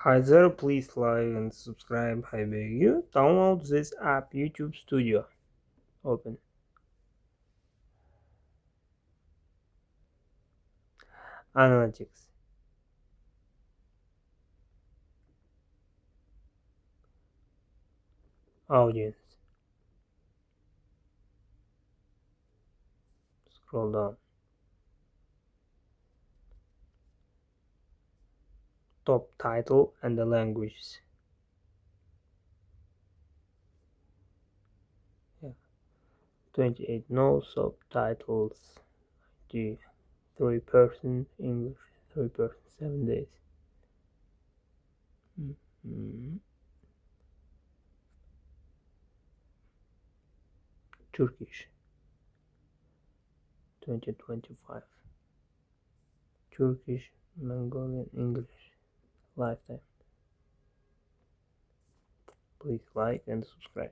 Hi there, please like and subscribe. I beg you. Download this app, YouTube Studio. Open. Analytics. Audience. Scroll down. Top title and the languages. Yeah. 28 no subtitles. 3% English. 3% 7 days. Turkish. 2025. Turkish, Mongolian, English. Lifetime. Please like and subscribe.